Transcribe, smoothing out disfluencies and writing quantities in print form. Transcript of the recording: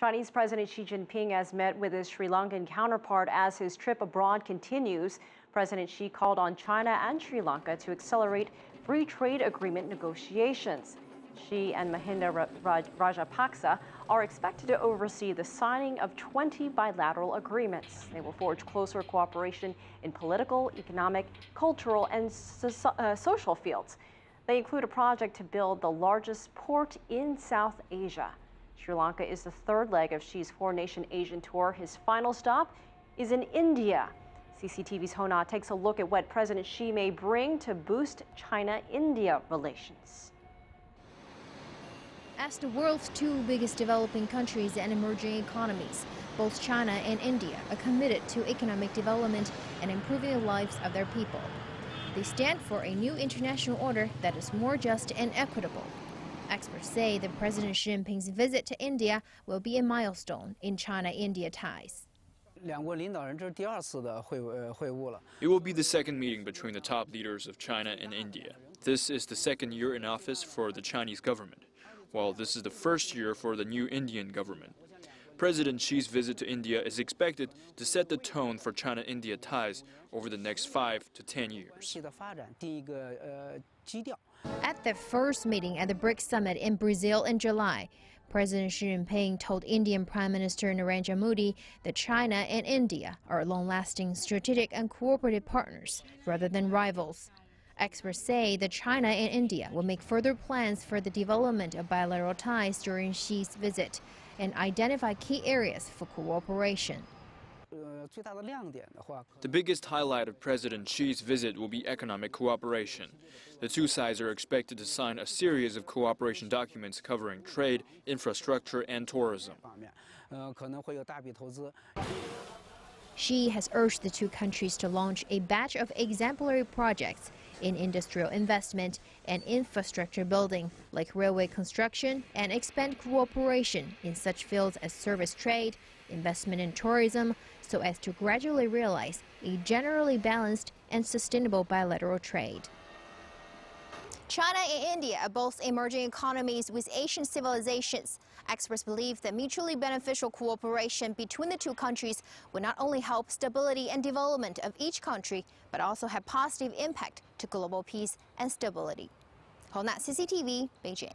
Chinese President Xi Jinping has met with his Sri Lankan counterpart as his trip abroad continues. President Xi called on China and Sri Lanka to accelerate free trade agreement negotiations. Xi and Mahinda Rajapaksa are expected to oversee the signing of 20 bilateral agreements. They will forge closer cooperation in political, economic, cultural, and social fields. They include a project to build the largest port in South Asia. Sri Lanka is the third leg of Xi's four-nation Asian tour. His final stop is in India. CCTV's Hona takes a look at what President Xi may bring to boost China-India relations. As the world's two biggest developing countries and emerging economies, both China and India are committed to economic development and improving the lives of their people. They stand for a new international order that is more just and equitable. Experts say that President Xi Jinping's visit to India will be a milestone in China-India ties. It will be the second meeting between the top leaders of China and India. This is the second year in office for the Chinese government, while this is the first year for the new Indian government. President Xi's visit to India is expected to set the tone for China-India ties over the next 5 to 10 years. At their first meeting at the BRICS summit in Brazil in July, President Xi Jinping told Indian Prime Minister Narendra Modi that China and India are long-lasting strategic and cooperative partners rather than rivals. Experts say that China and India will make further plans for the development of bilateral ties during Xi's visit and identify key areas for cooperation. The biggest highlight of President Xi's visit will be economic cooperation. The two sides are expected to sign a series of cooperation documents covering trade, infrastructure, and tourism. Xi has urged the two countries to launch a batch of exemplary projects in industrial investment and infrastructure building, like railway construction, and expand cooperation in such fields as service trade, investment in tourism, so as to gradually realize a generally balanced and sustainable bilateral trade. China and India are both emerging economies with Asian civilizations. Experts believe that mutually beneficial cooperation between the two countries will not only help stability and development of each country, but also have positive impact to global peace and stability. Hona, CCTV, Beijing.